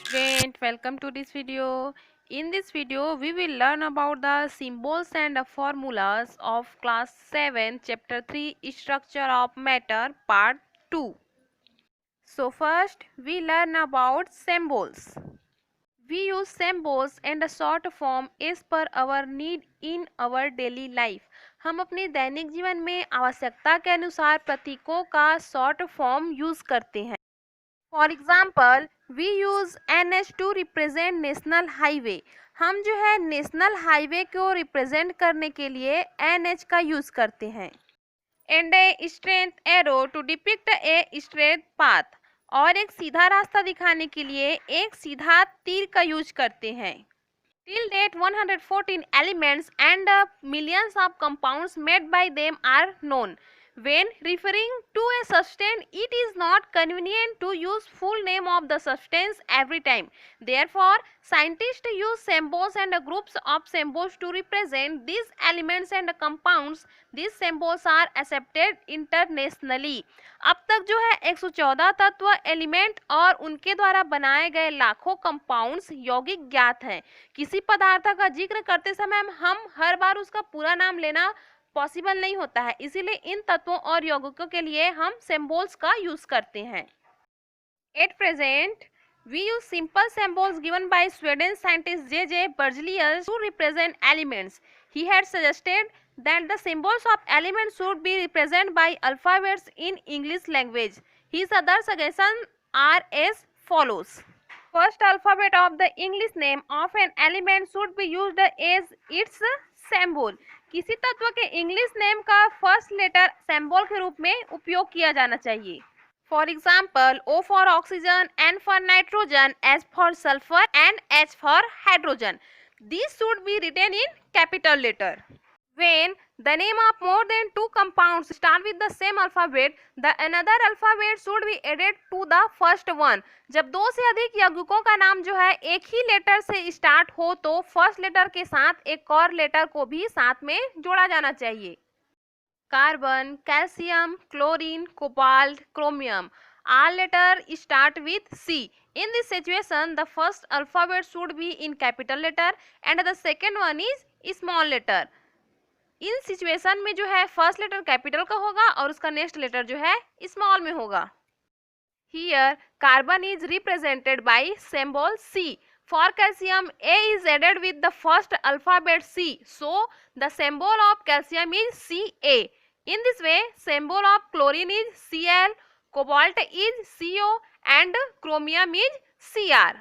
Student, welcome to this video. In this video, we will learn about the symbols and the formulas of class 7, chapter 3, structure of matter, part 2. So first, we learn about symbols. We use symbols and a short form as per our need in our daily life. हम अपने दैनिक जीवन में आवश्यकता के अनुसार प्रतीकों का short form use करते हैं. For example we use NH to represent national highway. हम जो है नेशनल हाईवे को रिप्रेजेंट करने के लिए NH का यूज करते हैं. And a straight arrow to depict a straight path. और एक सीधा रास्ता दिखाने के लिए एक सीधा तीर का यूज करते हैं. Till date 114 elements and millions of compounds made by them are known. When referring to a substance, it is not convenient to use full name of the substance every time. Therefore, scientists use symbols and groups of symbols to represent these elements and compounds. These symbols are accepted internationally. अब तक जो है 114 तत्व, element और उनके द्वारा बनाए गए लाखों कंपाउंड्स यौगिक ज्ञात हैं. किसी पदार्थ का जिक्र करते समय हम हर बार उसका पूरा नाम लेना पॉसिबल नहीं होता है, इसीलिए इन तत्वों और यौगिकों के लिए हम सिंबल्स का यूज करते हैं. At present we use simple symbols given by Sweden scientist J.J. Berzelius to represent elements. He had suggested that the symbols of elements should be represented by alphabets in English language. His other suggestions are as follows. First alphabet of the English name of an element should be used as its symbol. किसी तत्व के English name का first letter symbol के रूप में उपयोग किया जाना चाहिए. For example O for oxygen, N for nitrogen, S for sulphur and H for hydrogen. These should be written in capital letter. When the name of more than two compounds start with the same alphabet, the another alphabet should be added to the first one. जब दो से अधिक यौगिकों का नाम जो है एक ही लेटर से स्टार्ट हो तो फर्स्ट लेटर के साथ एक और लेटर को भी साथ में जोड़ा जाना चाहिए. Carbon, calcium, chlorine, cobalt, chromium, all letters start with C. In this situation, the first alphabet should be in capital letter and the second one is small letter. In situation में जो है फर्स्ट लेटर कैपिटल का होगा और उसका next letter जो है small में होगा. Here carbon is represented by symbol C. For calcium A is added with the first alphabet C, so the symbol of calcium is Ca. In this way, symbol of chlorine is Cl, cobalt is Co and chromium is Cr.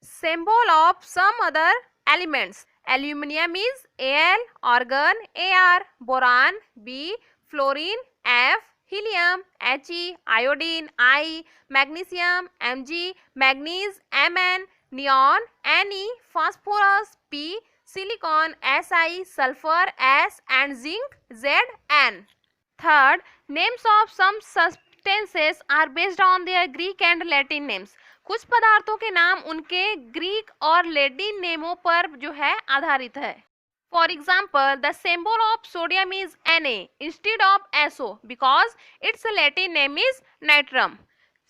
Symbol of some other elements. Aluminium is Al, argon Ar, boron B, fluorine F, helium He, iodine I, magnesium Mg, manganese Mn, neon Ne, phosphorus P, silicon Si, sulfur S and zinc Zn. Third, names of some substances are based on their Greek and Latin names. कुछ पदार्थों के नाम उनके Greek और Latin नेमों पर जो है आधारित है. For example the symbol of sodium is Na instead of SO because it's Latin name is nitrum.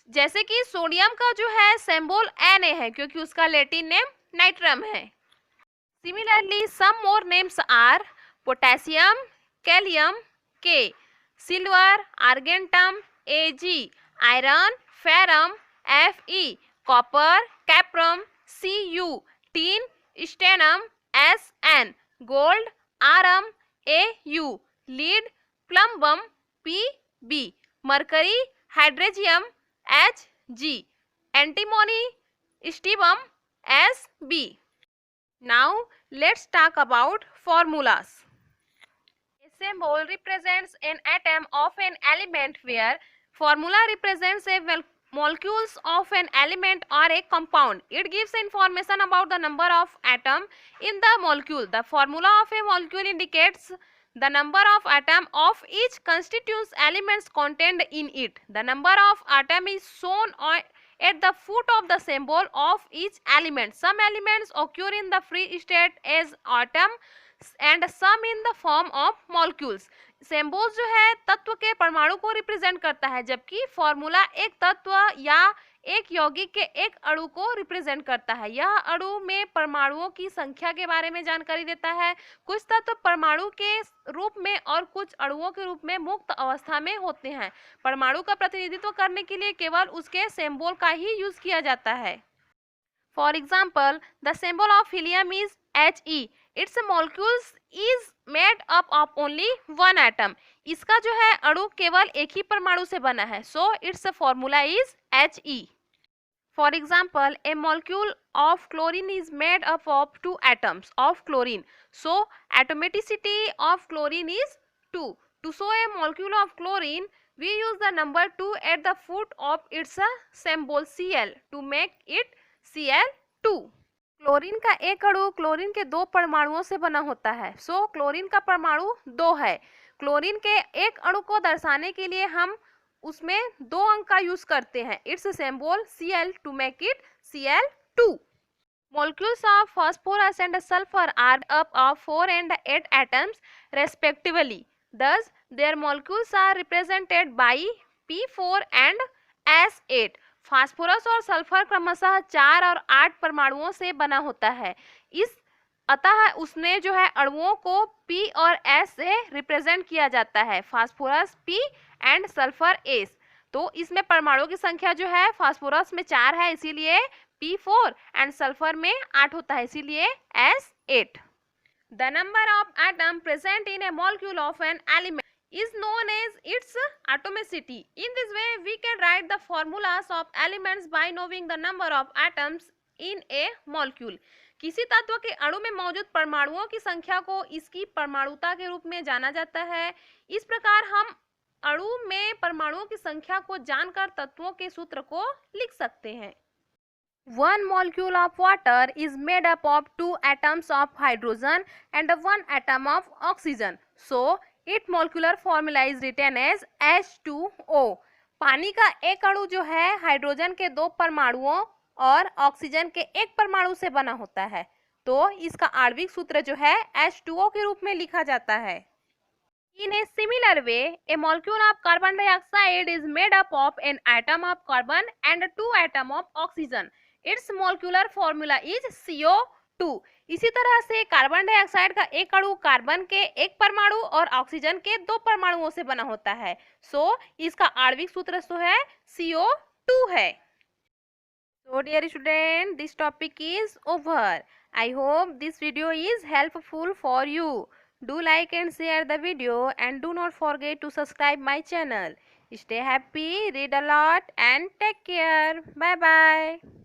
जैसे कि सोडियम का जो है सिंबल Na है क्योंकि उसका लैटिन नेम नाइट्रम है. Similarly some more names are potassium, kalium K, silver, argentum Ag, iron, ferrum Fe, copper, cuprum Cu, tin, stannum Sn, gold, aurum Au, lead, plumbum Pb, mercury, hydrargyrum Hg, antimony, stibium Sb. Now let's talk about formulas. A symbol represents an atom of an element where formula represents a molecules of an element or a compound. It gives information about the number of atom in the molecule. The formula of a molecule indicates the number of atom of each constituent elements contained in it. The number of atom is shown at the foot of the symbol of each element. Some elements occur in the free state as atom and some in the form of molecules. Symbols जो है तत्व के परमाणु को represent करता है, जबकि formula एक तत्व या एक यौगिक के एक अणु को रिप्रेजेंट करता है। यह अणु में परमाणुओं की संख्या के बारे में जानकारी देता है। कुछ तत्व परमाणु के रूप में और कुछ अणुओं के रूप में मुक्त अवस्था में होते हैं। परमाणु का प्रतिनिधित्व करने के लिए केवल उसके सिंबल का ही यूज किया जाता है। For example, the symbol of helium is He. Its molecules is made up of only one atom. इसका जो है अणु केवल एक ही परमाणु से बना है, so its formula is He. For example, a molecule of chlorine is made up of two atoms of chlorine, so atomicity of chlorine is 2. To show a molecule of chlorine, we use the number 2 at the foot of its symbol Cl to make it Cl2. Chlorine का एक अणु chlorine के दो परमाणुओं से बना होता है, सो क्लोरीन का परमाणु 2 है। क्लोरीन के एक अणु को दर्शाने के लिए हम उसमें 2 अंक का यूज करते हैं, it's symbol Cl to make it Cl2. Molecules of phosphorus and sulfur are up of 4 and 8 atoms respectively. Thus, their molecules are represented by P4 and S8. Phosphorus और सल्फर क्रमशः 4 और 8 परमाणुओं से बना होता है। इस अतः उसने जो है अणुओं को P और S से रिप्रेजेंट किया जाता है, phosphorus P and sulphur S। तो इसमें परमाणुओं की संख्या जो है फास्फोरस में 4 है, इसीलिए P4 एंड सल्फर में 8 होता है, इसीलिए S8. The number of atom present in a molecule of an element is known as its atomicity. In this way, we can write the formulas of elements by knowing the number of atoms in a molecule. किसी तत्व के अणु में मौजूद परमाणुओं की संख्या को इसकी परमाणुता के रूप में जाना जाता है। इस प्रकार हम अणु में परमाणुओं की संख्या को जानकर तत्वों के सूत्र को लिख सकते हैं। One molecule of water is made up of 2 atoms of hydrogen and 1 atom of oxygen. So, its molecular formula is written as H2O. पानी का एक अणु जो है हाइड्रोजन के 2 परमाणुओं और ऑक्सीजन के एक परमाणु से बना होता है, तो इसका आणविक सूत्र जो है H2O के रूप में लिखा जाता है। In a similar way, a molecule of carbon dioxide is made up of an atom of carbon and 2 atom of oxygen. Its molecular formula is CO2. इसी तरह से कार्बन डाइऑक्साइड का एक अणु कार्बन के एक परमाणु और ऑक्सीजन के 2 परमाणुओं से बना होता है, सो इसका आणविक सूत्र जो है CO2 है। So dear student, this topic is over. I hope this video is helpful for you. Do like and share the video and do not forget to subscribe my channel. Stay happy, read a lot and take care. Bye bye.